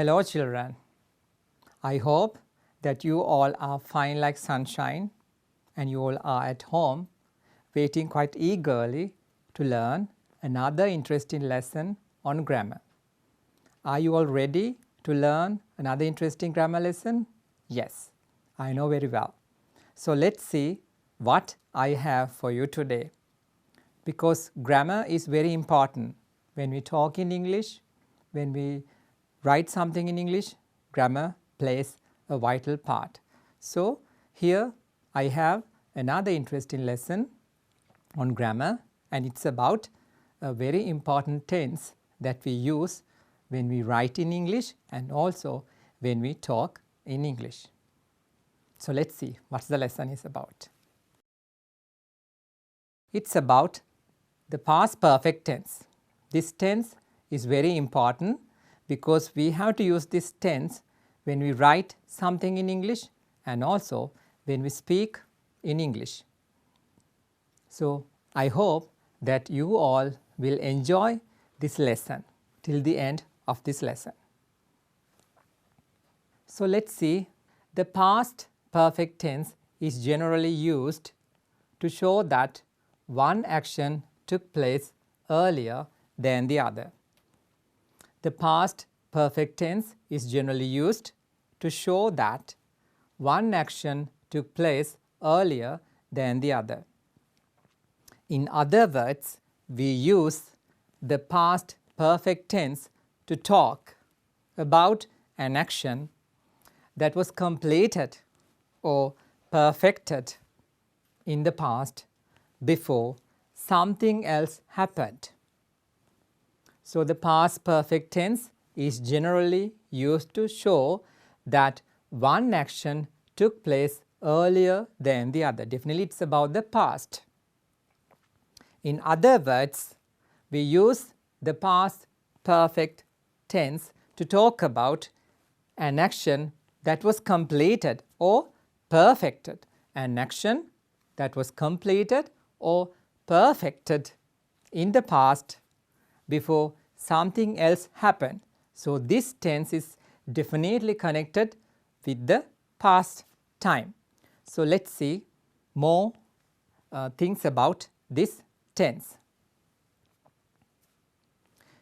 Hello children, I hope that you all are fine like sunshine and you all are at home waiting quite eagerly to learn another interesting lesson on grammar. Are you all ready to learn another interesting grammar lesson? Yes, I know very well. So let's see what I have for you today, because grammar is very important. When we talk in English, when we write something in English, grammar plays a vital part. So here I have another interesting lesson on grammar, and it's about a very important tense that we use when we write in English and also when we talk in English. So let's see what the lesson is about. It's about the past perfect tense. This tense is very important because we have to use this tense when we write something in English and also when we speak in English. So I hope that you all will enjoy this lesson till the end of this lesson. So let's see, the past perfect tense is generally used to show that one action took place earlier than the other. The past perfect tense is generally used to show that one action took place earlier than the other. In other words, we use the past perfect tense to talk about an action that was completed or perfected in the past before something else happened. So the past perfect tense is generally used to show that one action took place earlier than the other. Definitely it's about the past. In other words, we use the past perfect tense to talk about an action that was completed or perfected, an action that was completed or perfected in the past before something else happened. So this tense is definitely connected with the past time. So let's see more things about this tense.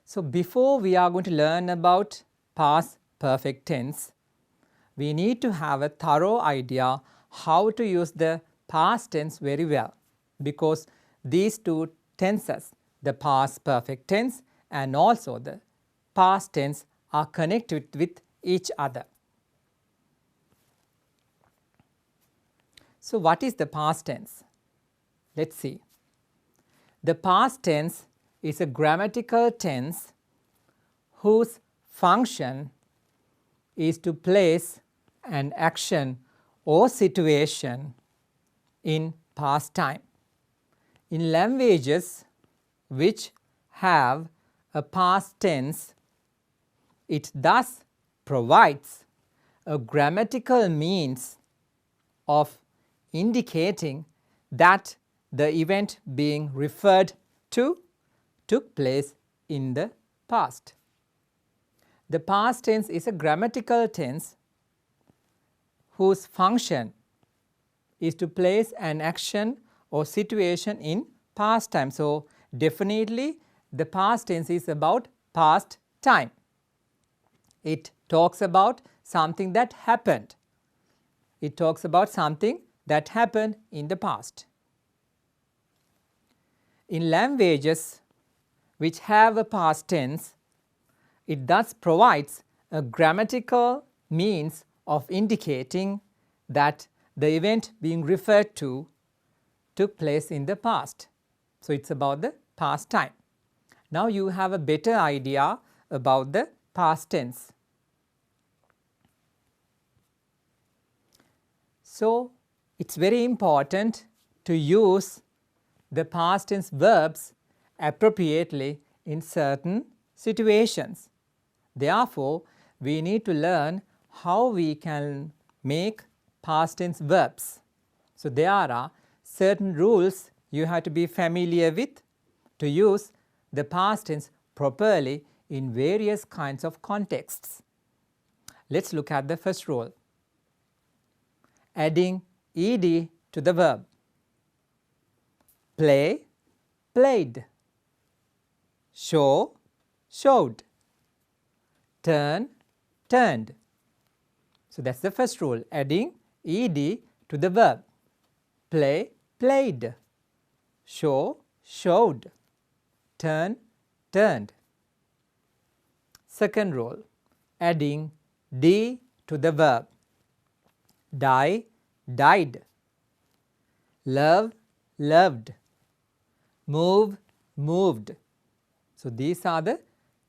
So before we are going to learn about past perfect tense, we need to have a thorough idea how to use the past tense very well, because these two tenses, the past perfect tense and also the past tense, are connected with each other. So what is the past tense? Let's see. The past tense is a grammatical tense whose function is to place an action or situation in past time. In languages which have a past tense, it thus provides a grammatical means of indicating that the event being referred to took place in the past. The past tense is a grammatical tense whose function is to place an action or situation in past time. So definitely the past tense is about past time. It talks about something that happened. It talks about something that happened in the past. In languages which have a past tense, it thus provides a grammatical means of indicating that the event being referred to took place in the past. So it's about the past time. Now you have a better idea about the past tense. So it's very important to use the past tense verbs appropriately in certain situations. Therefore, we need to learn how we can make past tense verbs. So there are certain rules you have to be familiar with to use the past tense properly in various kinds of contexts. Let's look at the first rule. Adding ed to the verb. Play, played. Show, showed. Turn, turned. So that's the first rule, adding ed to the verb. Play, played. Show, showed. Turn, turned. Second rule, adding d to the verb. Die, died. Love, loved. Move, moved. So these are the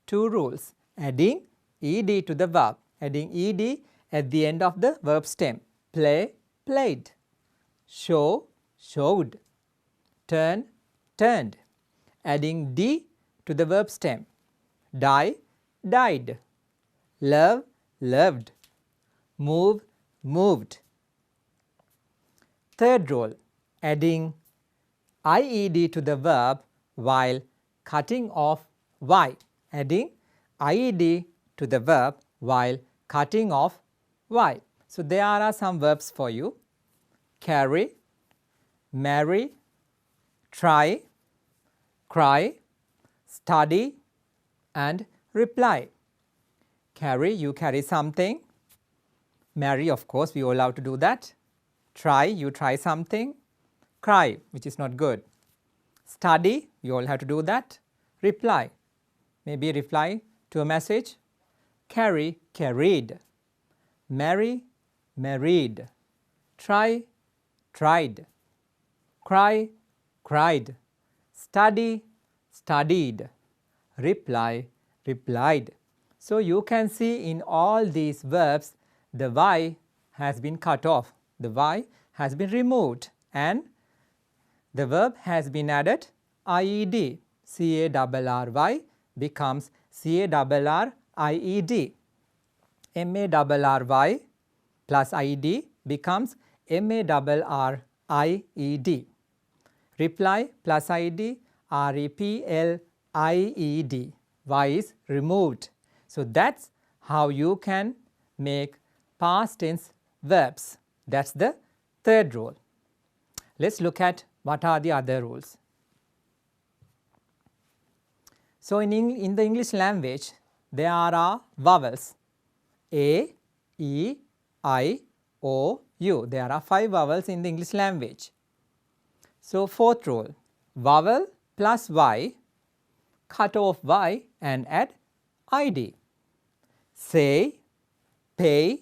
two rules, adding ed to the verb, adding ed at the end of the verb stem. Play, played. Show, showed. Turn, turned. Adding d to the verb stem. Die, died. Love, loved. Move, moved. Third rule, adding ied to the verb while cutting off y. Adding ied to the verb while cutting off y. So there are some verbs for you: carry, marry, try, cry, study, and reply. Carry, you carry something. Marry, of course, we are allowed to do that. Try, you try something. Cry, which is not good. Study, you all have to do that. Reply, maybe reply to a message. Carry, carried. Marry, married. Try, tried. Cry, cried. Study, studied. Reply, replied. So you can see in all these verbs the y has been cut off, the y has been removed, and the verb has been added ied. carry becomes carried. marry plus id becomes married. Reply plus id replied. Y is removed. So that's how you can make past tense verbs. That's the third rule. Let's look at what are the other rules. So in the English language, there are vowels a, e, I, o, u. There are 5 vowels in the English language. So fourth rule, vowel plus y, cut off y and add id. Say, pay,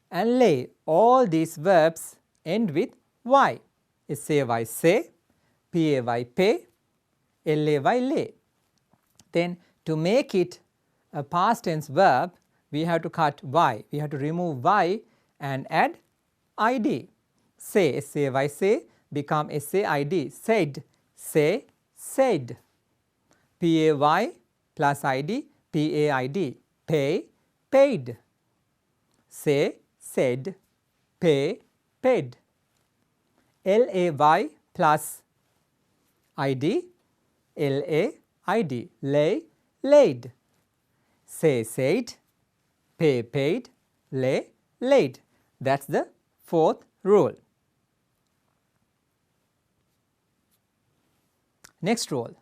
and lay, all these verbs end with y. say, say, pay, pay, lay, lay. Then to make it a past tense verb, we have to cut y, we have to remove y and add id. Say, say become said, said, say, said. Pay plus id, paid, pay, paid. Say, said, pay, paid. Lay plus id, laid, lay, laid. Say, said, pay, paid, lay, laid. That's the fourth rule. Next rule,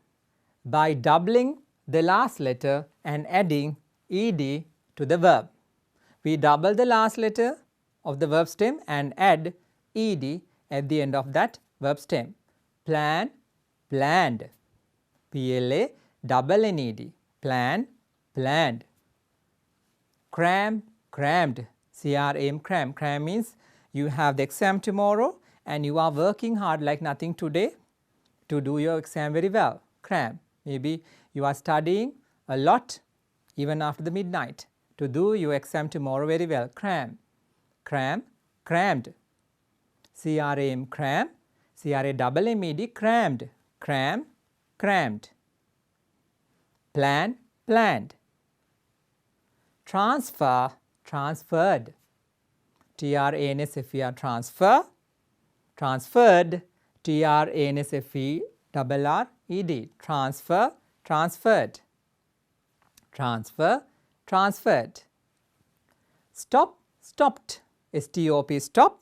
by doubling the last letter and adding ed to the verb. We double the last letter of the verb stem and add ed at the end of that verb stem. Plan, planned. PLA double NED, plan, planned. Cram, crammed. CRAM, cram. Cram means you have the exam tomorrow and you are working hard like nothing today to do your exam very well. Cram. Maybe you are studying a lot even after the midnight to do your exam tomorrow very well. Cram, cram, crammed. CRAM, cram. CRAMMED, crammed. Cram, crammed. Plan, planned. Transfer, transferred. TRANSFER, transfer. Transferred, TRANSFERRED, transfer, transferred. Transfer, transferred. Stop, stopped. S-T-O-P, stop.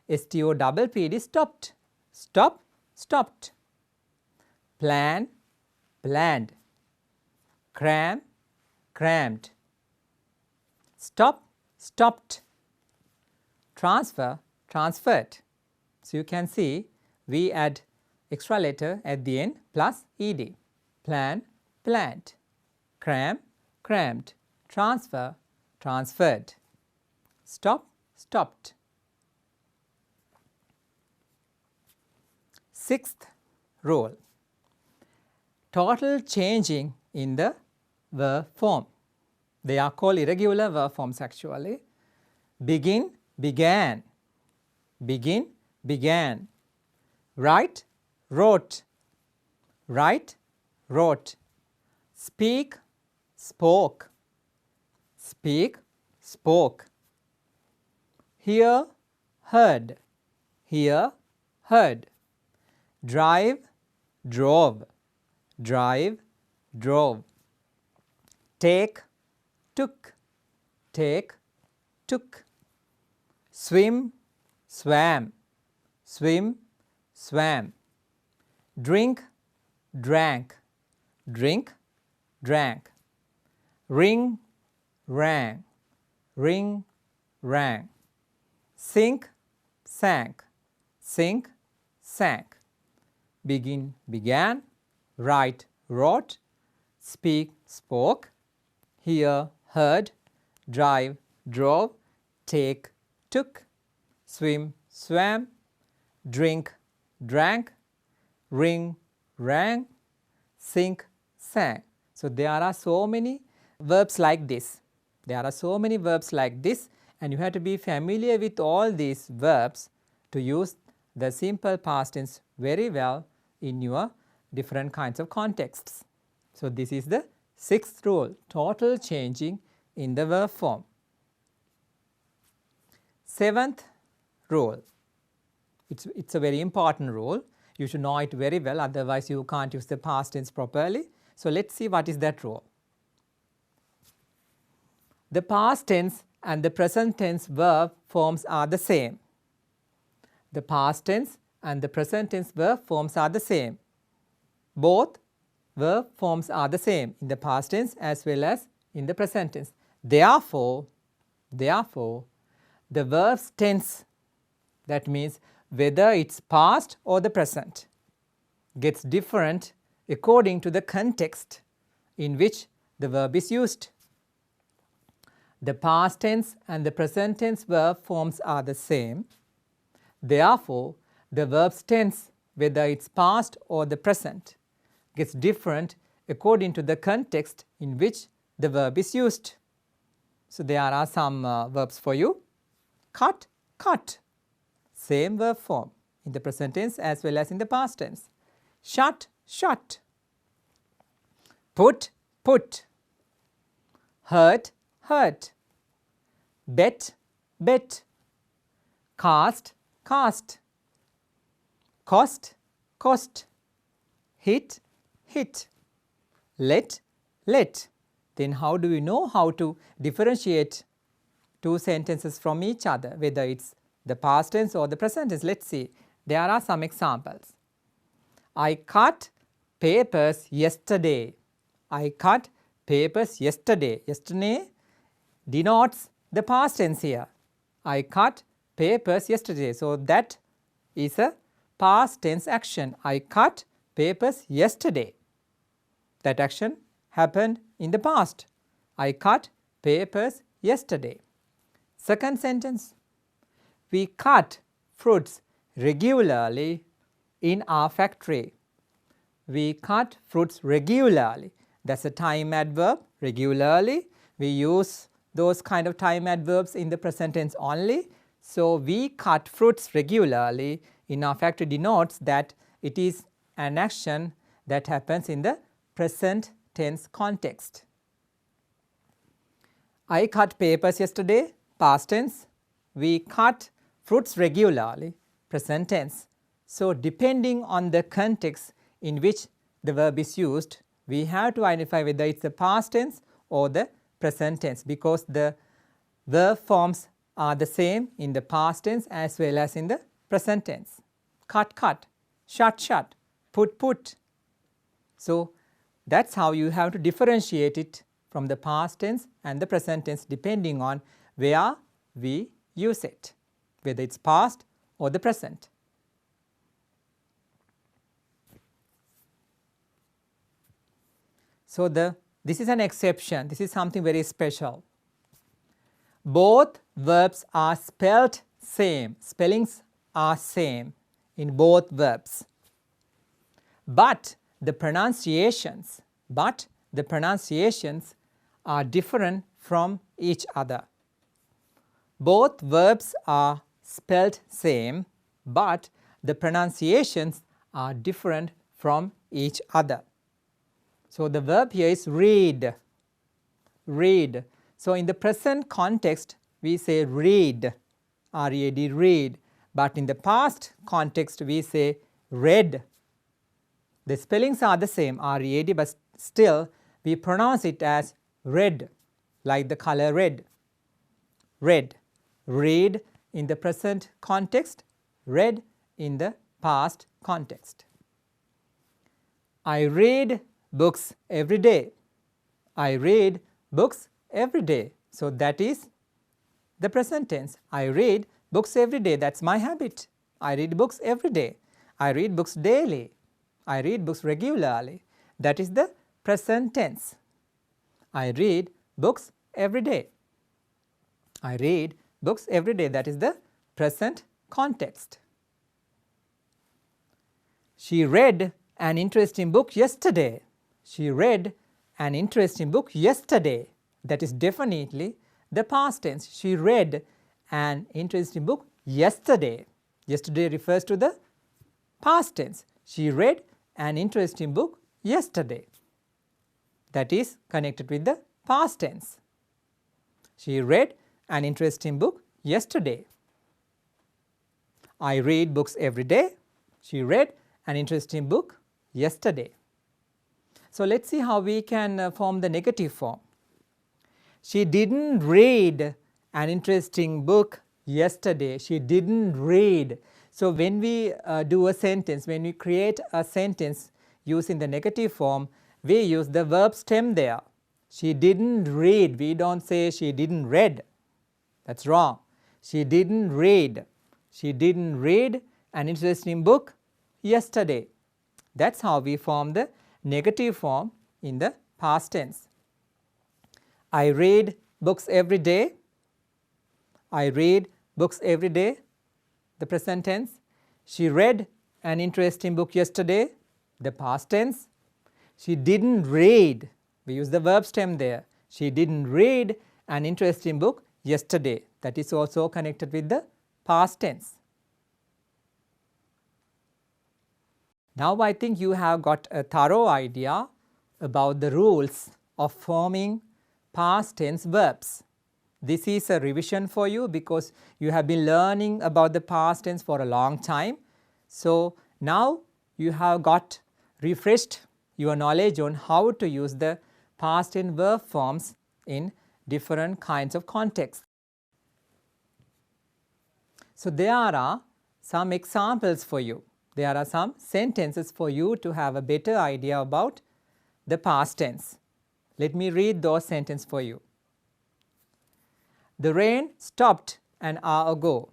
S-T-O-P-P-D, stopped. Stop, stopped. Plan, planned. Cram, crammed. Stop, stopped. Transfer, transferred. So you can see we add extra letter at the end plus ed. Plan, planned. Cram, crammed. Transfer, transferred. Stop, stopped. Sixth rule, total changing in the verb form. They are called irregular verb forms actually. Begin, began. Begin, began. Write, wrote. Write, wrote. Speak, spoke. Speak, spoke. Hear, heard. Hear, heard. Drive, drove. Drive, drove. Take, took. Take, took. Swim, swam. Swim, swam. Drink, drank. Drink, drank. Ring, rang. Ring, rang. Sink, sank. Sink, sank. Begin, began. Write, wrote. Speak, spoke. Hear, heard. Drive, drove. Take, took. Swim, swam. Drink, drank. Ring, rang. Sink, sank. So there are so many verbs like this. There are so many verbs like this, and you have to be familiar with all these verbs to use the simple past tense very well in your different kinds of contexts. So this is the sixth rule, total changing in the verb form. Seventh rule, it's a very important rule. You should know it very well, otherwise you can't use the past tense properly. So let's see what is that rule. The past tense and the present tense verb forms are the same. The past tense and the present tense verb forms are the same. Both verb forms are the same in the past tense as well as in the present tense. Therefore, the verb's tense, that means whether it's past or the present, gets different according to the context in which the verb is used. The past tense and the present tense verb forms are the same. Therefore, the verb's tense, whether it's past or the present, gets different according to the context in which the verb is used. So there are some verbs for you. Cut, cut. Same verb form in the present tense as well as in the past tense. Shut, shut. Put, put. Hurt, hurt. Bet, bet. Cast, cast. Cost, cost. Hit, hit. Let, let. Then how do we know how to differentiate two sentences from each other, whether it's the past tense or the present tense? Let's see. There are some examples. I cut papers yesterday. I cut papers yesterday. Yesterday denotes the past tense here. I cut papers yesterday. So that is a past tense action. I cut papers yesterday. That action happened in the past. I cut papers yesterday. Second sentence. We cut fruits regularly in our factory. We cut fruits regularly. That's a time adverb, regularly. We use those kind of time adverbs in the present tense only. So we cut fruits regularly in our factory denotes that it is an action that happens in the present tense context. I cut papers yesterday, past tense. We cut fruits regularly, present tense. So depending on the context in which the verb is used, we have to identify whether it's the past tense or the present tense, because the verb forms are the same in the past tense as well as in the present tense. Cut, cut, shut, shut, put, put. So, that is how you have to differentiate it from the past tense and the present tense depending on where we use it, whether it is past or the present. So, this is an exception, this is something very special. Both verbs are spelled same, spellings are same in both verbs, but the pronunciations are different from each other. Both verbs are spelled same, but the pronunciations are different from each other. So, the verb here is read, read. So, in the present context we say read, R-E-A-D, read, but in the past context we say read. The spellings are the same, R-E-A-D, but still we pronounce it as red, like the color red. Red, read in the present context, read in the past context. I read books every day. I read books every day. So, that is the present tense. I read books every day, that is my habit. I read books every day. I read books daily. I read books regularly. That is the present tense. I read books every day. I read books every day, that is the present context. She read an interesting book yesterday. She read an interesting book yesterday. That is definitely the past tense. She read an interesting book yesterday. Yesterday refers to the past tense. She read an interesting book yesterday. That is connected with the past tense. She read an interesting book yesterday. I read books every day. She read an interesting book yesterday. So, let us see how we can form the negative form. She didn't read an interesting book yesterday. She didn't read. So, when we do a sentence, when we create a sentence using the negative form, we use the verb stem there. She didn't read. We do not say she didn't read. That is wrong. She didn't read. She didn't read an interesting book yesterday. That is how we form the negative form in the past tense. I read books every day. I read books every day, the present tense. She read an interesting book yesterday, the past tense. She didn't read, we use the verb stem there. She didn't read an interesting book yesterday. That is also connected with the past tense. Now, I think you have got a thorough idea about the rules of forming past tense verbs. This is a revision for you because you have been learning about the past tense for a long time. So, now you have got refreshed your knowledge on how to use the past tense verb forms in different kinds of contexts. So, there are some examples for you. There are some sentences for you to have a better idea about the past tense. Let me read those sentences for you. The rain stopped an hour ago.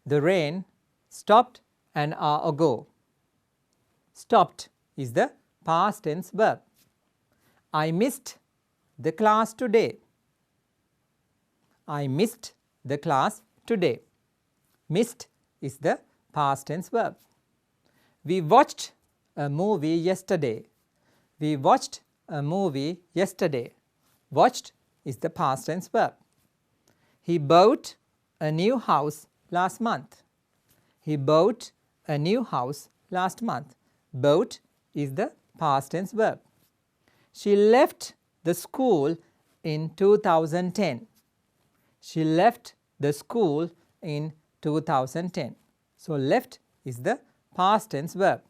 The rain stopped an hour ago. Stopped is the past tense verb. I missed the class today. I missed the class today. Missed is the past tense verb. We watched a movie yesterday. We watched a movie yesterday. Watched is the past tense verb. He bought a new house last month. He bought a new house last month. Bought is the past tense verb. She left the school in 2010. She left the school in 2010. So, left is the past tense verb.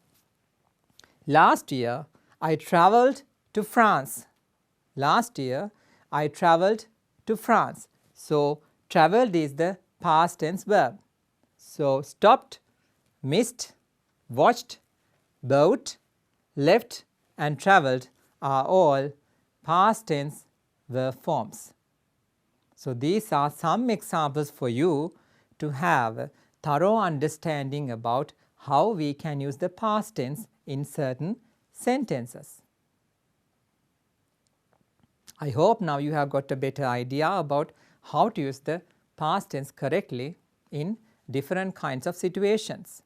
Last year I travelled to France. Last year I travelled to France. So, travelled is the past tense verb. So, stopped, missed, watched, bought, left and travelled are all past tense verb forms. So, these are some examples for you to have a thorough understanding about how we can use the past tense in certain sentences. I hope now you have got a better idea about how to use the past tense correctly in different kinds of situations.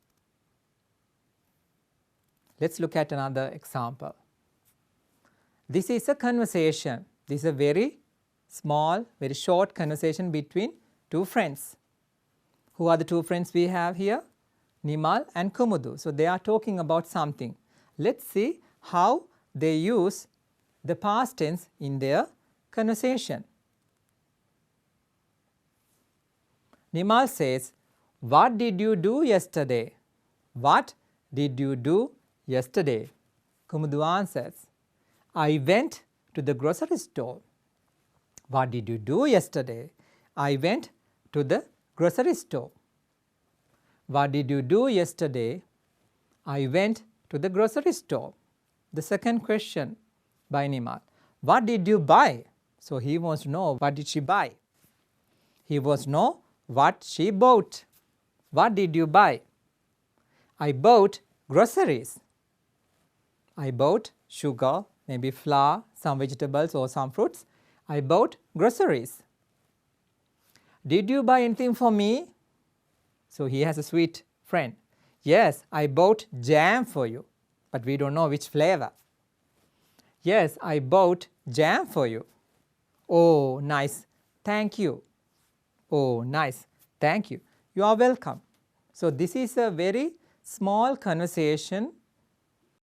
Let us look at another example. This is a conversation. This is a very small, very short conversation between two friends. Who are the two friends we have here? Nimal and Kumudu. So, they are talking about something. Let us see how they use the past tense in their conversation. Nimal says, "What did you do yesterday?" What did you do yesterday? Kumudu answers, "I went to the grocery store." What did you do yesterday? I went to the grocery store. What did you do yesterday? I went to the grocery store. The second question by Nimal, what did you buy? So, he wants to know what did she buy. He wants to know what she bought. What did you buy? I bought groceries. I bought sugar, maybe flour, some vegetables or some fruits. I bought groceries. Did you buy anything for me? So, he has a sweet friend. Yes, I bought jam for you, but we don't know which flavor. Yes, I bought jam for you. Oh, nice, thank you. Oh, nice, thank you. You are welcome. So, this is a very small conversation,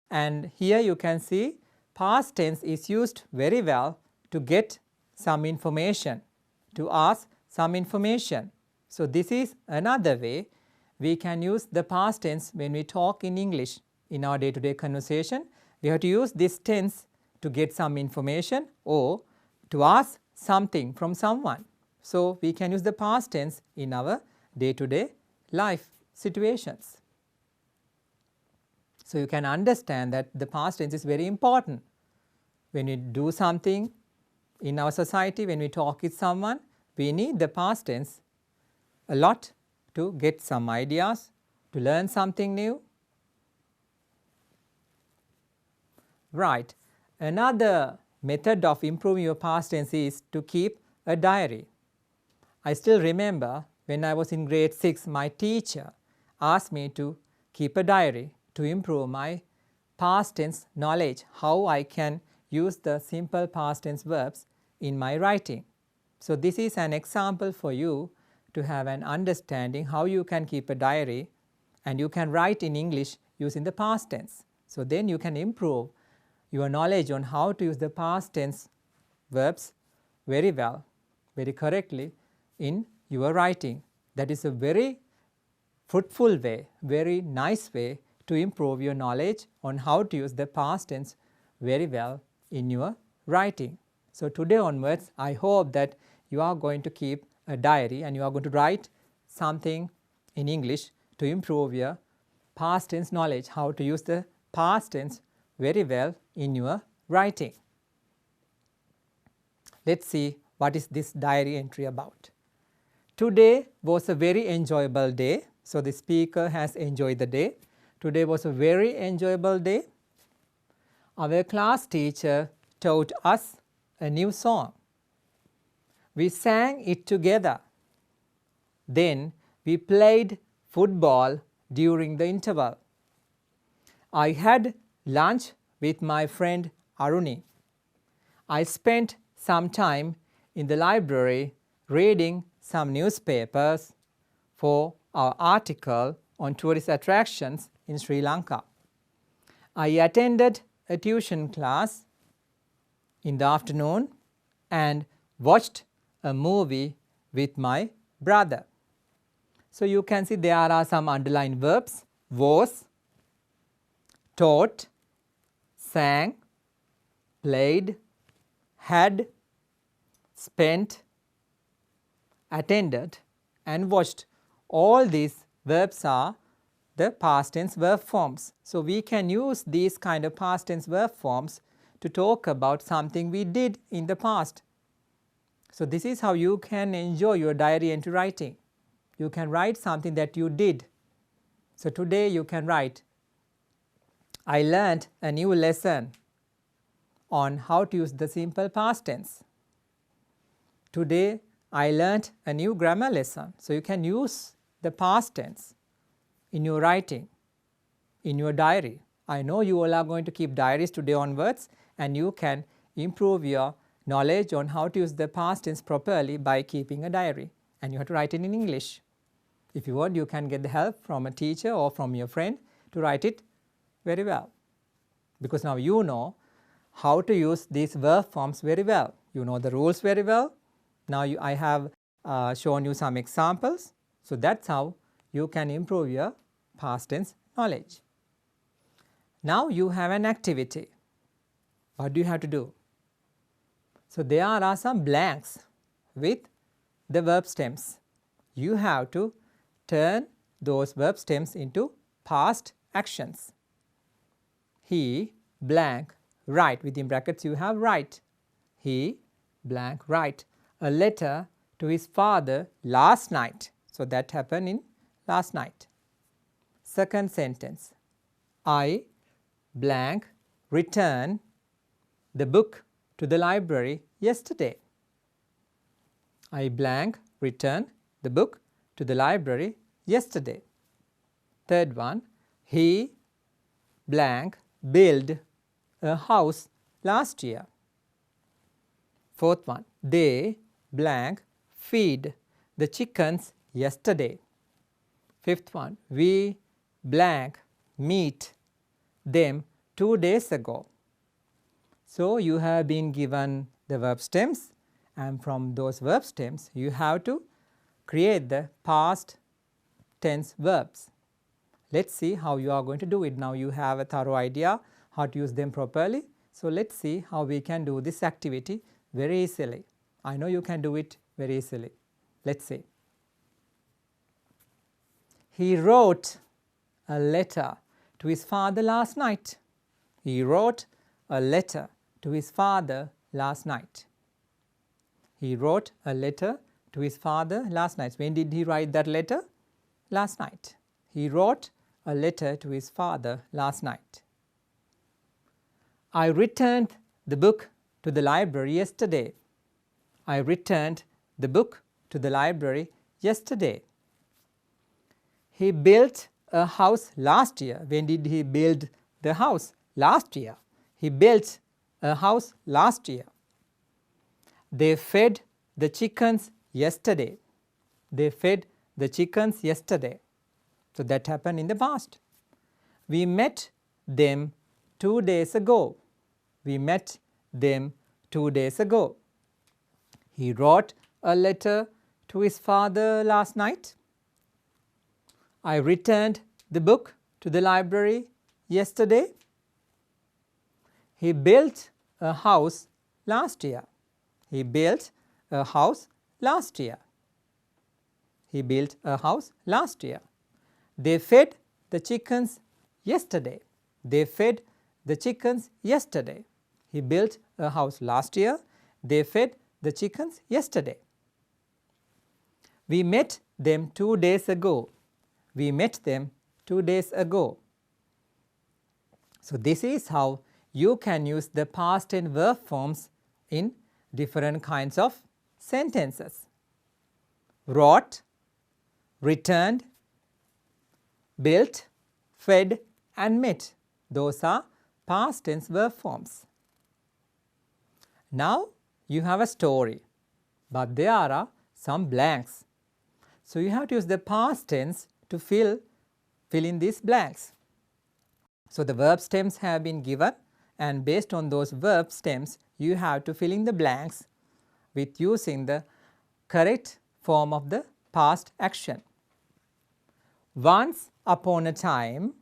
and here you can see past tense is used very well to get some information, to ask some information. So, this is another way we can use the past tense when we talk in English in our day-to-day conversation. We have to use this tense to get some information or to ask something from someone. So, we can use the past tense in our day-to-day life situations. So, you can understand that the past tense is very important. When we do something in our society, when we talk with someone, we need the past tense a lot to get some ideas, to learn something new. Right. Another method of improving your past tense is to keep a diary. I still remember when I was in grade 6, my teacher asked me to keep a diary to improve my past tense knowledge, how I can use the simple past tense verbs in my writing. So, this is an example for you to have an understanding how you can keep a diary and you can write in English using the past tense. So, then you can improve your knowledge on how to use the past tense verbs very well, very correctly in your writing. That is a very fruitful way, very nice way to improve your knowledge on how to use the past tense very well in your writing. So, today onwards, I hope that you are going to keep a diary and you are going to write something in English to improve your past tense knowledge, how to use the past tense very well in your writing. Let us see what is this diary entry about. Today was a very enjoyable day. So, the speaker has enjoyed the day. Today was a very enjoyable day. Our class teacher taught us a new song. We sang it together. Then we played football during the interval. I had lunch with my friend Aruni. I spent some time in the library reading some newspapers for our article on tourist attractions in Sri Lanka. I attended a tuition class in the afternoon and watched a movie with my brother. So, you can see there are some underlined verbs: was, taught, sang, played, had, spent, attended and watched. All these verbs are the past tense verb forms. So, we can use these kind of past tense verb forms to talk about something we did in the past. So, this is how you can enjoy your diary entry writing. You can write something that you did. So, today you can write, I learned a new lesson on how to use the simple past tense. Today I learned a new grammar lesson. So, you can use the past tense in your writing, in your diary. I know you all are going to keep diaries today onwards, and you can improve your knowledge on how to use the past tense properly by keeping a diary, and you have to write it in English. If you want, you can get the help from a teacher or from your friend to write it very well, because now you know how to use these verb forms very well. You know the rules very well. Now I have shown you some examples. So, that is how you can improve your past tense knowledge. Now, you have an activity. What do you have to do? So, there are some blanks with the verb stems. You have to turn those verb stems into past actions. He blank write, within brackets you have write. He blank write a letter to his father last night. So, that happened in last night. Second sentence, I blank return the book to the library yesterday. I blank return the book to the library yesterday. Third one, he blank built a house last year. Fourth one, they blank feed the chickens yesterday. Fifth one, we blank meet them 2 days ago. So, you have been given the verb stems, and from those verb stems you have to create the past tense verbs. Let us see how you are going to do it. Now, you have a thorough idea how to use them properly. So, let us see how we can do this activity very easily. I know you can do it very easily. Let us see. He wrote a letter to his father last night. He wrote a letter to his father last night. He wrote a letter to his father last night. When did he write that letter? Last night. He wrote a letter to his father last night. I returned the book to the library yesterday. I returned the book to the library yesterday. He built a house last year. When did he build the house? Last year. He built a house last year. They fed the chickens yesterday. They fed the chickens yesterday. So, that happened in the past. We met them 2 days ago. We met them 2 days ago. He wrote a letter to his father last night. I returned the book to the library yesterday. He built a house last year. He built a house last year. He built a house last year. They fed the chickens yesterday. They fed the chickens yesterday. He built a house last year. They fed the chickens yesterday. We met them 2 days ago. We met them 2 days ago. So, this is how you can use the past and verb forms in different kinds of sentences. Wrote, returned, built, fed and met. Those are past tense verb forms. Now, you have a story, but there are some blanks. So, you have to use the past tense to fill in these blanks. So, the verb stems have been given, and based on those verb stems you have to fill in the blanks with using the correct form of the past action. Once upon a time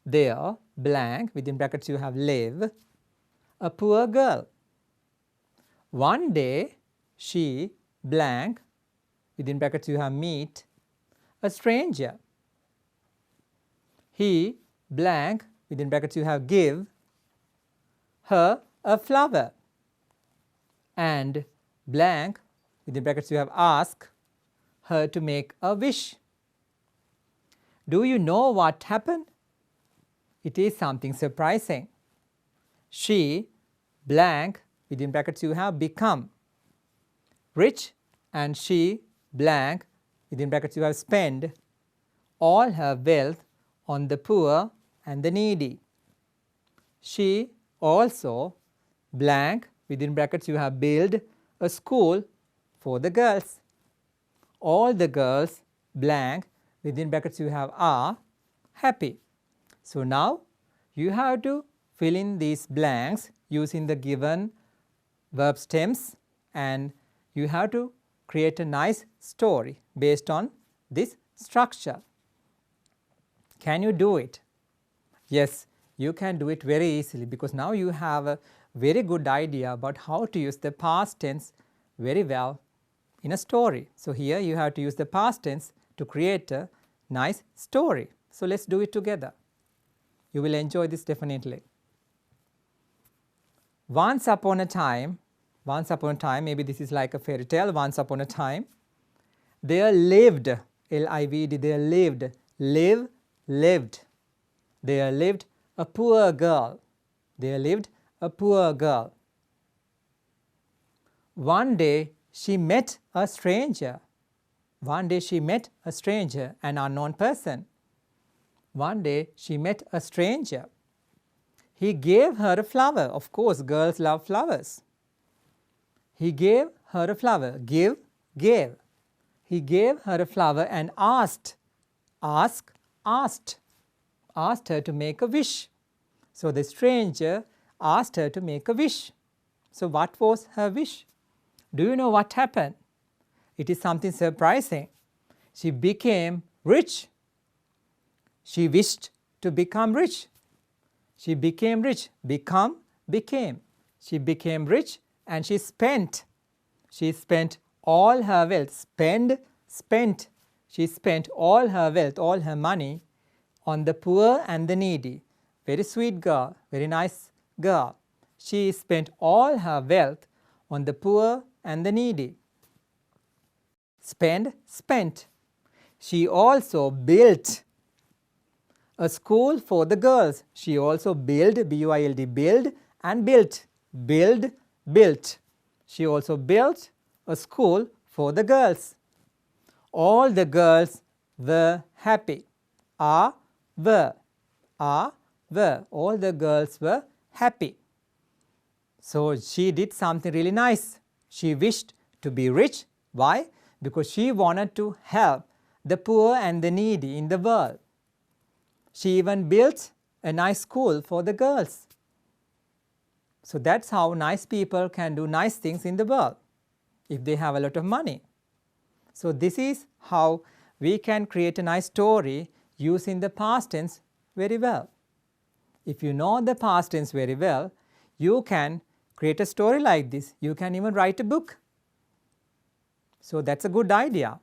there blank, within brackets you have live, a poor girl. One day she blank within brackets you have meet, a stranger. He blank, within brackets you have give her a flower, and blank, within brackets you have ask her to make a wish. Do you know what happened? It is something surprising. She blank, within brackets you have become rich, and she blank, within brackets you have spend all her wealth on the poor and the needy. She also blank, within brackets you have build a school for the girls. All the girls blank, within brackets you have are happy. So now you have to fill in these blanks using the given verb stems, and you have to create a nice story based on this structure. Can you do it? Yes, you can do it very easily, because now you have a very good idea about how to use the past tense very well in a story. So here you have to use the past tense to create a nice story. So let's do it together. You will enjoy this definitely. Once upon a time, maybe this is like a fairy tale. Once upon a time, there lived, L-I-V-D, there lived, lived. There lived a poor girl. There lived a poor girl. One day she met a stranger. One day she met a stranger, an unknown person. One day she met a stranger. He gave her a flower. Of course, girls love flowers. He gave her a flower. Give, gave. He gave her a flower and asked her to make a wish. So the stranger asked her to make a wish. So what was her wish? Do you know what happened? It is something surprising. She became rich. She wished to become rich. She became rich. Become, became. She became rich and she spent. She spent all her wealth. Spend, spent. She spent all her wealth, all her money on the poor and the needy. Very sweet girl, very nice girl. She spent all her wealth on the poor and the needy. Spend, spent. She also built a school for the girls. She also built, B-U-I-L-D, build and built. Build, built. She also built a school for the girls. All the girls were happy. Were. All the girls were happy. So she did something really nice. She wished to be rich. Why? Because she wanted to help the poor and the needy in the world. She even built a nice school for the girls. So that's how nice people can do nice things in the world, if they have a lot of money. So this is how we can create a nice story using the past tense very well. If you know the past tense very well, you can create a story like this. You can even write a book. So that's a good idea.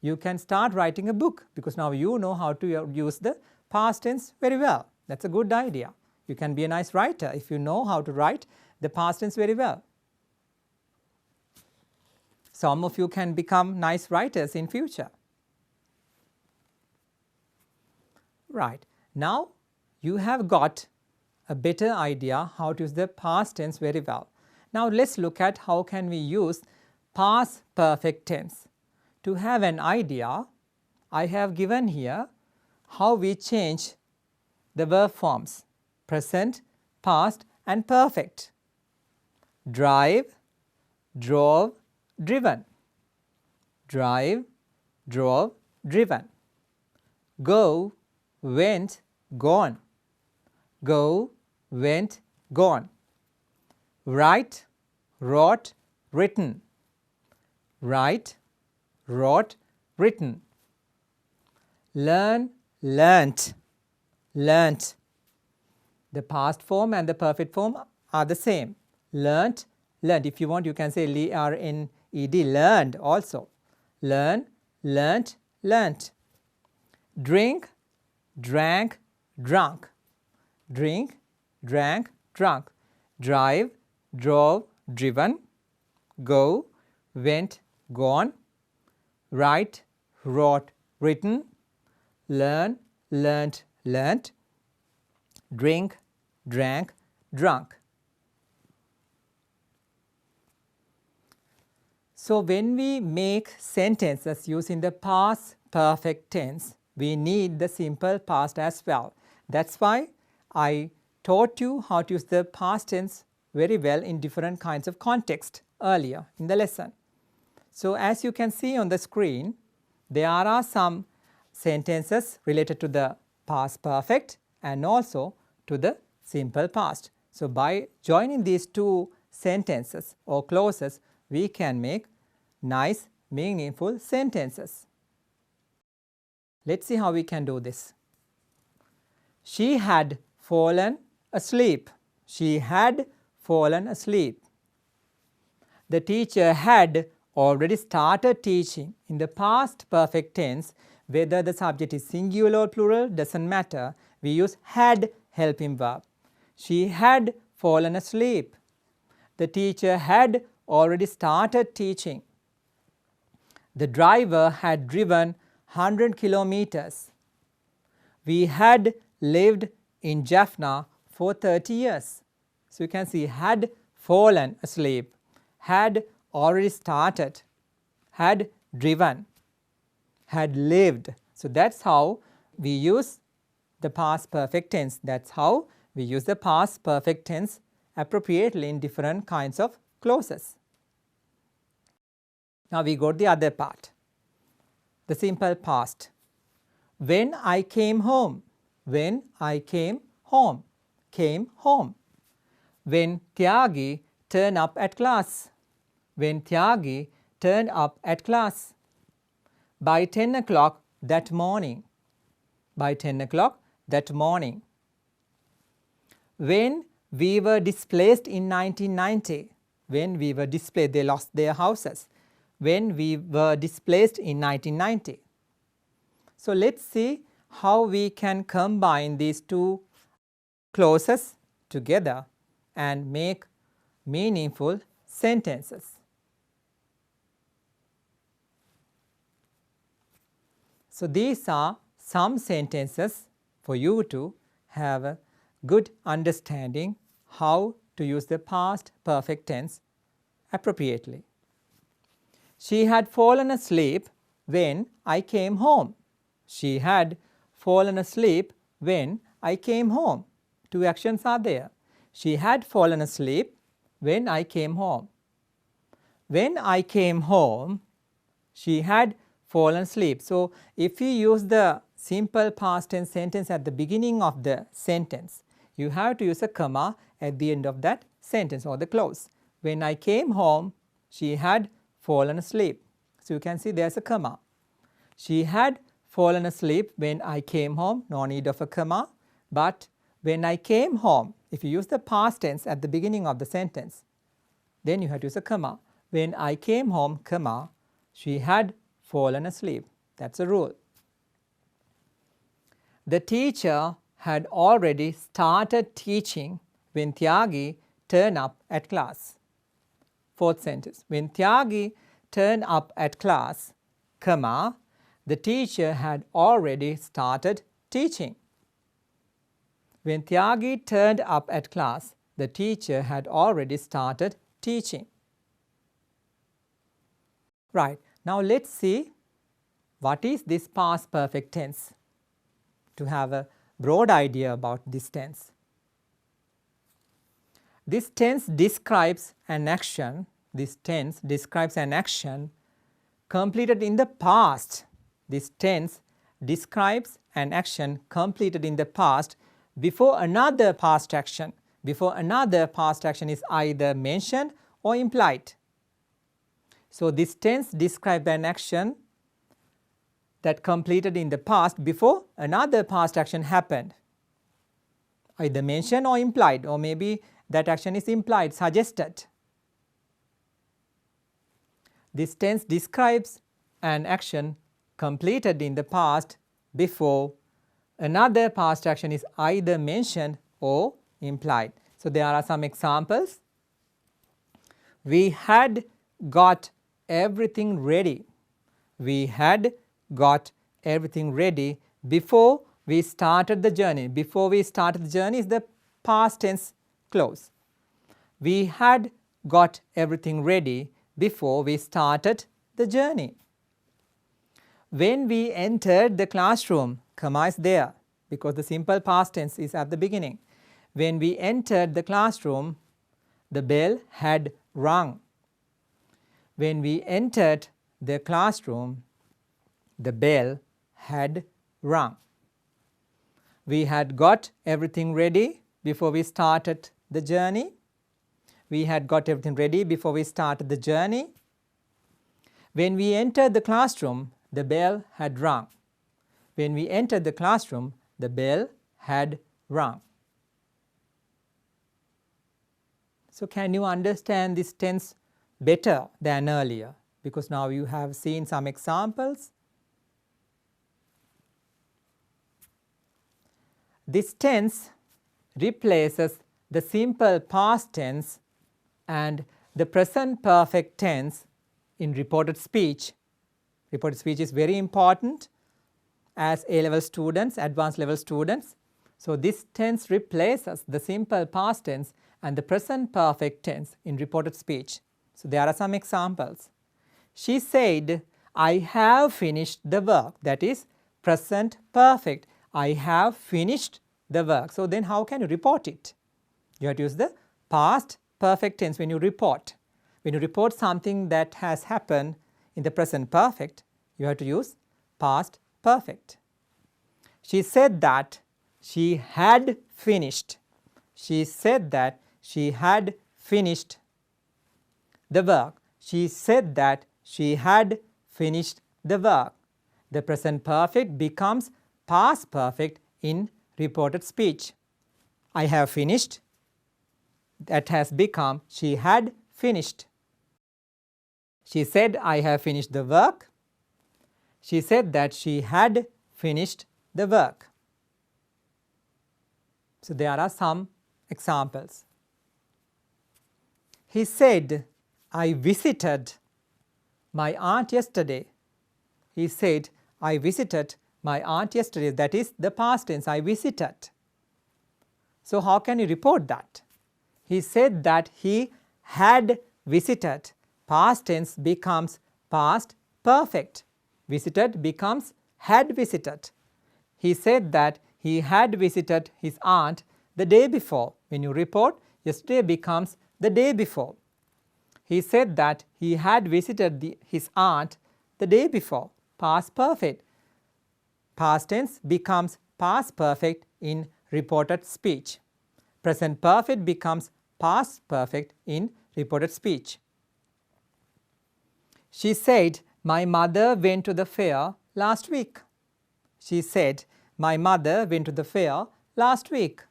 You can start writing a book, because now you know how to use the past tense very well. That's a good idea. You can be a nice writer if you know how to write the past tense very well. Some of you can become nice writers in future. Right. Now you have got a better idea how to use the past tense very well. Now let's look at how can we use past perfect tense. To have an idea, I have given here how we change the verb forms: present, past and perfect. Drive, drove, driven. Drive, drove, driven. Go, went, gone. Go, went, gone. Write, wrote, written. Write, wrote, written. Learn, learnt, learnt. The past form and the perfect form are the same. Learnt, learnt. If you want, you can say L-E-R-N-E-D, learned also. learn, learnt, learnt. Drink, drank, drunk. Drink, drank, drunk. Drive, drove, driven. Go, went, gone. Write, wrote, written. Learn, learnt, learnt. Drink, drank, drunk. So when we make sentences using the past perfect tense, we need the simple past as well. That's why I taught you how to use the past tense very well in different kinds of context earlier in the lesson. So as you can see on the screen, there are some sentences related to the past perfect and also to the simple past. So by joining these two sentences or clauses, we can make nice, meaningful sentences. Let's see how we can do this. She had fallen asleep. She had fallen asleep. The teacher had already started teaching. In the past perfect tense, whether the subject is singular or plural doesn't matter. We use had helping verb. She had fallen asleep. The teacher had already started teaching. The driver had driven 100 kilometers. We had lived in Jaffna for 30 years. So you can see had fallen asleep, had already started, had driven, had lived. So that's how we use the past perfect tense. That's how we use the past perfect tense appropriately in different kinds of clauses. Now we go to the other part, the simple past. When I came home, when I came home, came home. When Tyagi turned up at class, when Tyagi turned up at class. By 10 o'clock that morning, by 10 o'clock that morning. When we were displaced in 1990, when we were displaced, they lost their houses. When we were displaced in 1990. So let's see how we can combine these two clauses together and make meaningful sentences. So these are some sentences for you to have a good understanding how to use the past perfect tense appropriately. She had fallen asleep when I came home. She had fallen asleep when I came home. Two actions are there. She had fallen asleep when I came home. When I came home, she had fallen asleep. So if you use the simple past tense sentence at the beginning of the sentence, you have to use a comma at the end of that sentence or the clause. When I came home, she had fallen asleep. So you can see there's a comma. She had fallen asleep when I came home, no need of a comma. But when I came home, if you use the past tense at the beginning of the sentence, then you have to use a comma. When I came home, comma, she had fallen asleep. That's a rule. The teacher had already started teaching when Tyagi turned up at class. Fourth sentence. When Tyagi turned up at class, comma, the teacher had already started teaching. When Tyagi turned up at class, the teacher had already started teaching. Right. Now let's see what is this past perfect tense to have a broad idea about this tense. This tense describes an action, completed in the past. This tense describes an action completed in the past before another past action. Before another past action is either mentioned or implied. So this tense describes an action that completed in the past before another past action happened, either mentioned or implied, or maybe that action is implied, suggested. This tense describes an action completed in the past before another past action is either mentioned or implied. So, there are some examples. We had got everything ready. We had got everything ready before we started the journey. Before we started the journey is the past tense clause. We had got everything ready before we started the journey. When we entered the classroom, comma is there because the simple past tense is at the beginning. When we entered the classroom, the bell had rung. When we entered the classroom, the bell had rung. We had got everything ready before we started the journey. We had got everything ready before we started the journey. When we entered the classroom, the bell had rung. When we entered the classroom, the bell had rung. So, can you understand this tense better than earlier? Because now you have seen some examples. This tense replaces the simple past tense and the present perfect tense in reported speech. Reported speech is very important as A-level students, advanced level students. So, this tense replaces the simple past tense and the present perfect tense in reported speech. So, there are some examples. She said, I have finished the work. That is present perfect. I have finished the work. So, then how can you report it? You have to use the past perfect tense when you report. When you report something that has happened in the present perfect, you have to use past perfect. She said that she had finished. She said that she had finished the work. She said that she had finished the work. The present perfect becomes past perfect in reported speech. I have finished, that has become she had finished. She said, I have finished the work. She said that she had finished the work. So, there are some examples. He said, I visited my aunt yesterday. He said, I visited my aunt yesterday. That is the past tense, I visited. So, how can you report that? He said that he had visited. Past tense becomes past perfect. Visited becomes had visited. He said that he had visited his aunt the day before. When you report, yesterday becomes the day before. He said that he had visited his aunt the day before. Past perfect. Past tense becomes past perfect in reported speech. Present perfect becomes past perfect in reported speech. She said, my mother went to the fair last week. She said, my mother went to the fair last week.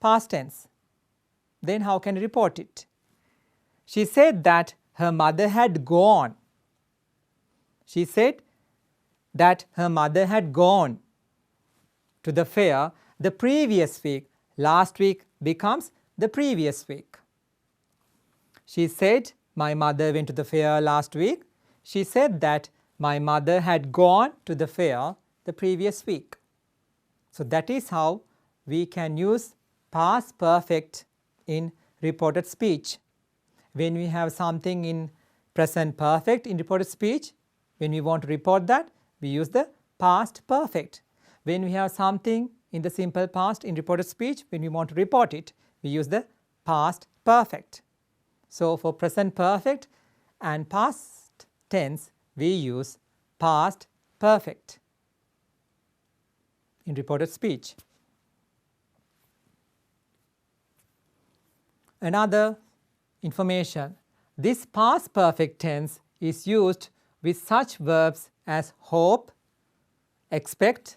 Past tense. Then how can you report it? She said that her mother had gone. She said that her mother had gone to the fair the previous week. Last week becomes the previous week. She said, my mother went to the fair last week. She said that my mother had gone to the fair the previous week. So, that is how we can use past perfect in reported speech. When we have something in present perfect in reported speech, when we want to report that, we use the past perfect. When we have something in the simple past in reported speech, when we want to report it, we use the past perfect. So, for present perfect and past tense, we use past perfect in reported speech. Another information, this past perfect tense is used with such verbs as hope, expect,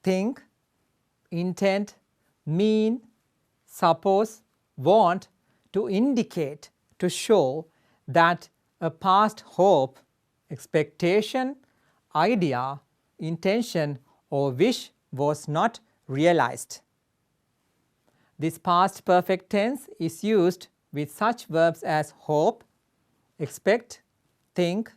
think, intend, mean, suppose, want to indicate, to show that a past hope, expectation, idea, intention or wish was not realized. This past perfect tense is used with such verbs as hope, expect, think,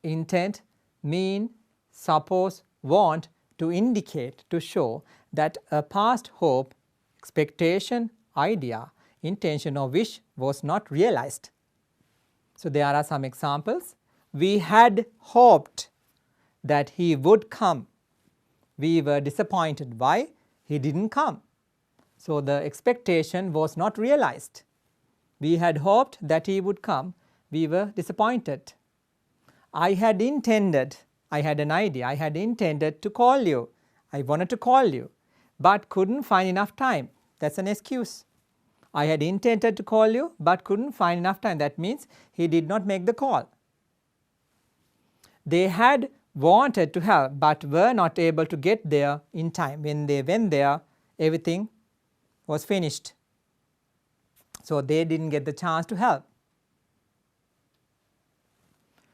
intend, mean, suppose, want to indicate, to show that a past hope, expectation, idea, intention or wish was not realized. So, there are some examples. We had hoped that he would come. We were disappointed. Why? He didn't come. So, the expectation was not realized. We had hoped that he would come. We were disappointed. I had intended, I had an idea, I had intended to call you. I wanted to call you, but couldn't find enough time. That's an excuse. I had intended to call you, but couldn't find enough time. That means he did not make the call. They had wanted to help, but were not able to get there in time. When they went there, everything was finished. So, they didn't get the chance to help.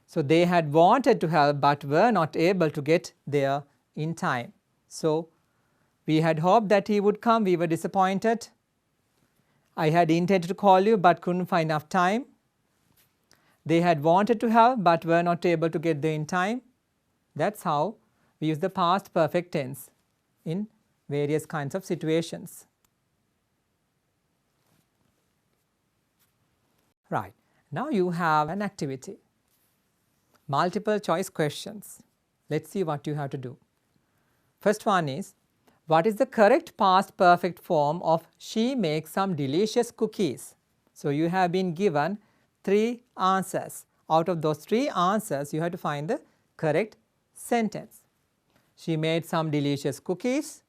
So, they had wanted to help, but were not able to get there in time. So, we had hoped that he would come, we were disappointed. I had intended to call you, but couldn't find enough time. They had wanted to help, but were not able to get there in time. That's how we use the past perfect tense in various kinds of situations. Right. Now, you have an activity, multiple choice questions. Let's see what you have to do. First one is, what is the correct past perfect form of she makes some delicious cookies? So, you have been given 3 answers. Out of those 3 answers, you have to find the correct sentence. She made some delicious cookies.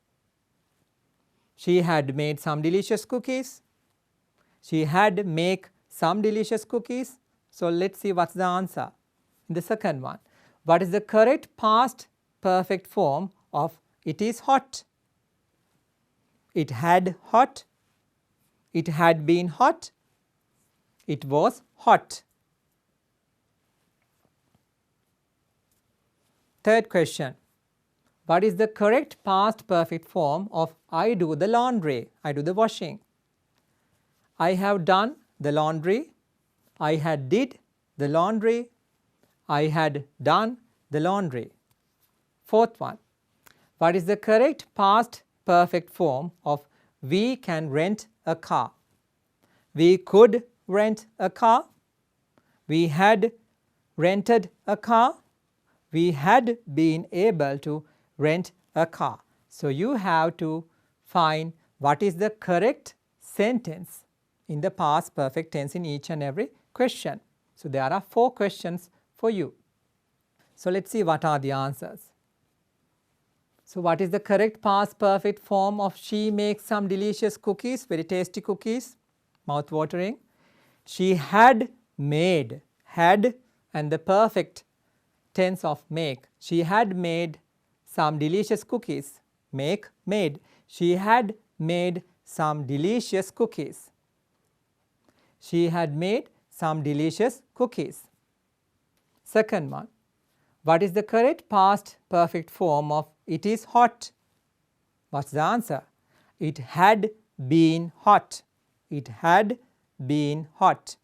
She had made some delicious cookies. She had make some delicious cookies. So, let's see what's the answer. The second one, what is the correct past perfect form of it is hot? It had hot, it had been hot, it was hot. Third question, what is the correct past perfect form of I do the laundry, I do the washing? I have done the laundry, I had did the laundry, I had done the laundry. Fourth one, what is the correct past perfect form of we can rent a car? We could rent a car, we had rented a car, we had been able to rent a car. So, you have to find what is the correct sentence in the past perfect tense in each and every question. So, there are 4 questions for you. So, let's see what are the answers. So, what is the correct past perfect form of she makes some delicious cookies, very tasty cookies, mouth watering? She had made, had and the perfect tense of make. She had made some delicious cookies, make, made. She had made some delicious cookies. She had made some delicious cookies. Second one, what is the correct past perfect form of it is hot? What's the answer? It had been hot. It had been hot.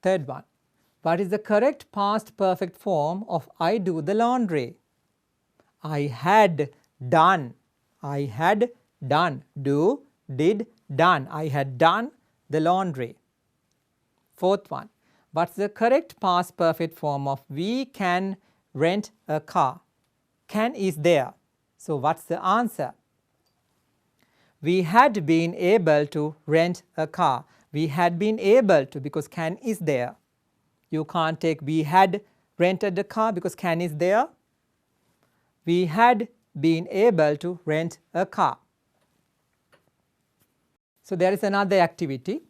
Third one, what is the correct past perfect form of I do the laundry? I had done. I had done. Do, did, done. I had done the laundry. Fourth one, what's the correct past perfect form of we can rent a car? Can is there. So, what's the answer? We had been able to rent a car. We had been able to because can is there. You can't take we had rented the car because can is there. We had been able to rent a car. So, there is another activity.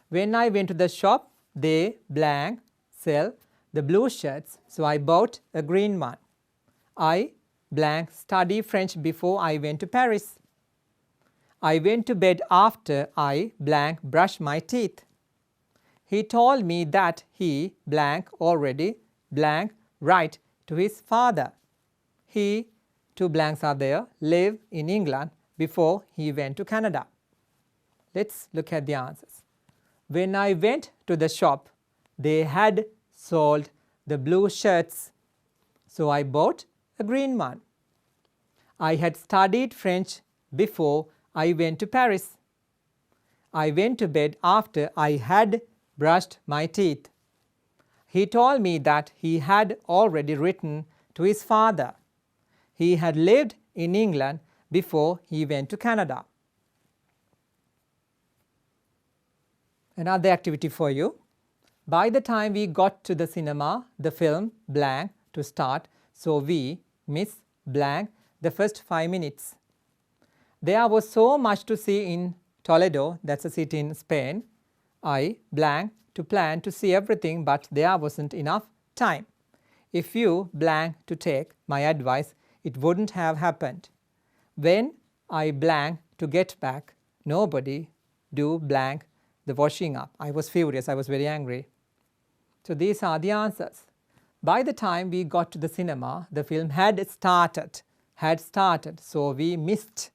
When I went to the shop, they blank sell the blue shirts. So, I bought a green one. I blank study French before I went to Paris. I went to bed after I blank brush my teeth. He told me that he blank already blank write to his father. He, two blanks are there, lived in England before he went to Canada. Let's look at the answers. When I went to the shop, they had sold the blue shirts, so I bought a green one. I had studied French before I went to Paris. I went to bed after I had brushed my teeth. He told me that he had already written to his father. He had lived in England before he went to Canada. Another activity for you. By the time we got to the cinema, the film blank to start, so we miss blank the first 5 minutes. There was so much to see in Toledo, that's a city in Spain. I blank to plan to see everything, but there wasn't enough time. If you blank to take my advice, it wouldn't have happened. When I blank to get back, nobody do blank the washing up. I was furious, I was very angry. So these are the answers. By the time we got to the cinema, the film had started, so we missed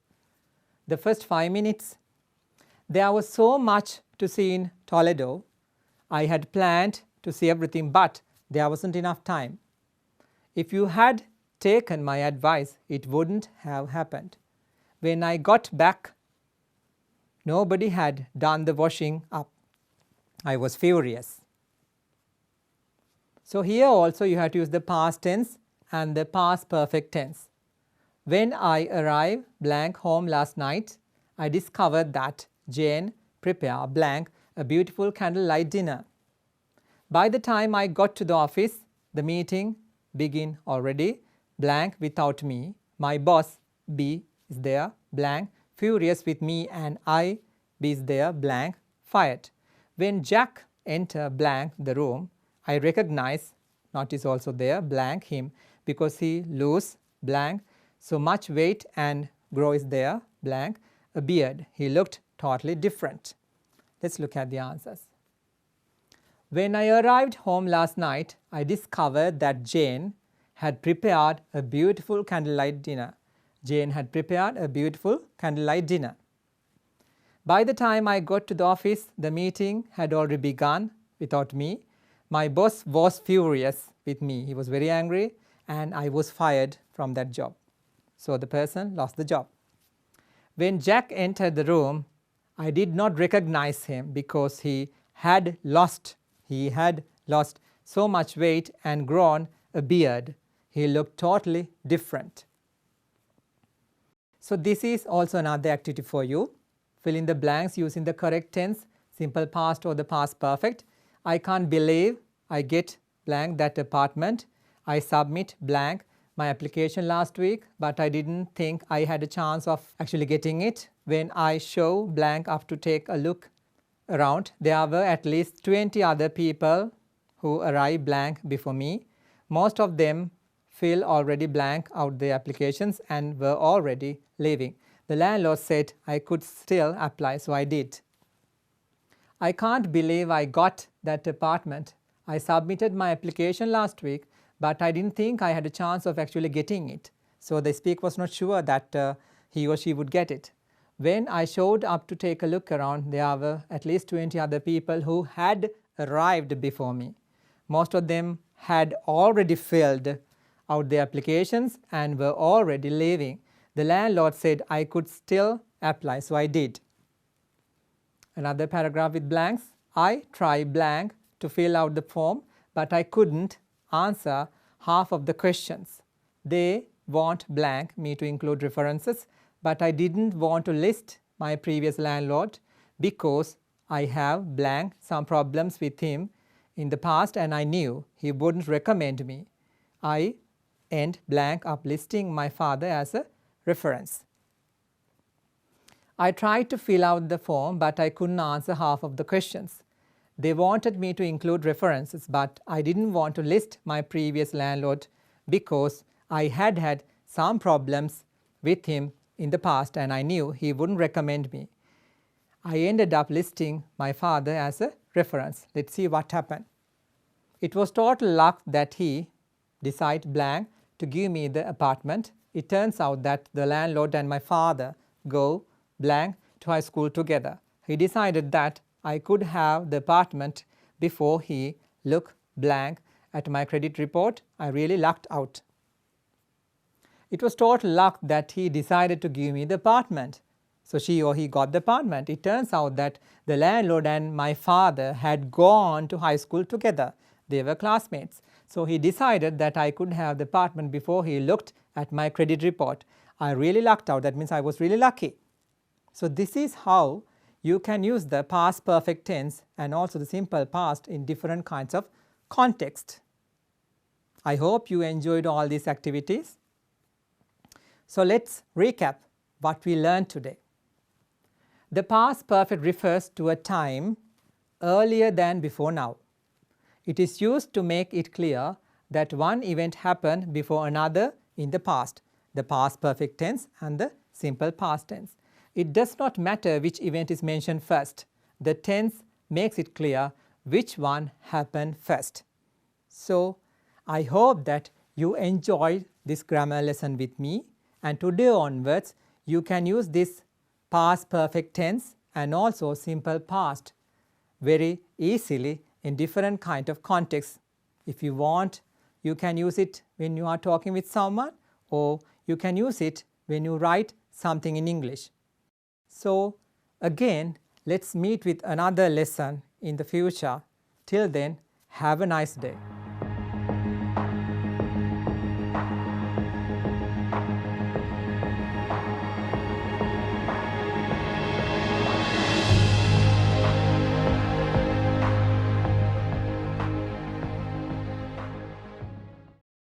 the first 5 minutes. There was so much to see in Toledo. I had planned to see everything, but there wasn't enough time. If you had taken my advice, it wouldn't have happened. When I got back, nobody had done the washing up. I was furious. So here also you have to use the past tense and the past perfect tense. When I arrived blank home last night, I discovered that Jane prepared blank a beautiful candlelight dinner. By the time I got to the office, the meeting began already blank without me. My boss B is there blank furious with me, and I B is there blank fired. When Jack entered blank the room, I recognize, notice also there blank him, because he lose blank so much weight and grow is there blank a beard. He looked totally different. Let's look at the answers. When I arrived home last night, I discovered that Jane had prepared a beautiful candlelight dinner. Jane had prepared a beautiful candlelight dinner. By the time I got to the office, the meeting had already begun without me. My boss was furious with me. He was very angry, and I was fired from that job. So the person lost the job. When Jack entered the room, I did not recognize him because he had lost so much weight and grown a beard. He looked totally different. So this is also another activity for you. Fill in the blanks using the correct tense, simple past or the past perfect. I can't believe I get blank that apartment. I submit blank my application last week, but I didn't think I had a chance of actually getting it. When I show blank up to take a look around, there were at least 20 other people who arrived blank before me. Most of them fill already blank out their applications and were already leaving. The landlord said I could still apply, so I did. I can't believe I got that apartment. I submitted my application last week, but I didn't think I had a chance of actually getting it. So the speaker was not sure that he or she would get it. When I showed up to take a look around, there were at least 20 other people who had arrived before me. Most of them had already filled out their applications and were already leaving. The landlord said I could still apply, so I did. Another paragraph with blanks. I tried blank to fill out the form, but I couldn't answer half of the questions. They want blank me to include references, but I didn't want to list my previous landlord because I have blank some problems with him in the past and I knew he wouldn't recommend me. I end blank up listing my father as a reference. I tried to fill out the form, but I couldn't answer half of the questions. They wanted me to include references, but I didn't want to list my previous landlord because I had had some problems with him in the past and I knew he wouldn't recommend me. I ended up listing my father as a reference. Let's see what happened. It was total luck that he decided blank to give me the apartment. It turns out that the landlord and my father go blank to high school together. He decided that I could have the apartment before he looked blank at my credit report. I really lucked out. It was total luck that he decided to give me the apartment. So she or he got the apartment. It turns out that the landlord and my father had gone to high school together. They were classmates. So he decided that I could have the apartment before he looked at my credit report. I really lucked out. That means I was really lucky. So this is how you can use the past perfect tense and also the simple past in different kinds of context. I hope you enjoyed all these activities. So let's recap what we learned today. The past perfect refers to a time earlier than before now. It is used to make it clear that one event happened before another in the past perfect tense and the simple past tense. It does not matter which event is mentioned first. The tense makes it clear which one happened first. So, I hope that you enjoyed this grammar lesson with me, and today onwards you can use this past perfect tense and also simple past very easily in different kind of contexts. If you want, you can use it when you are talking with someone, or you can use it when you write something in English. So again, let's meet with another lesson in the future. Till then, have a nice day.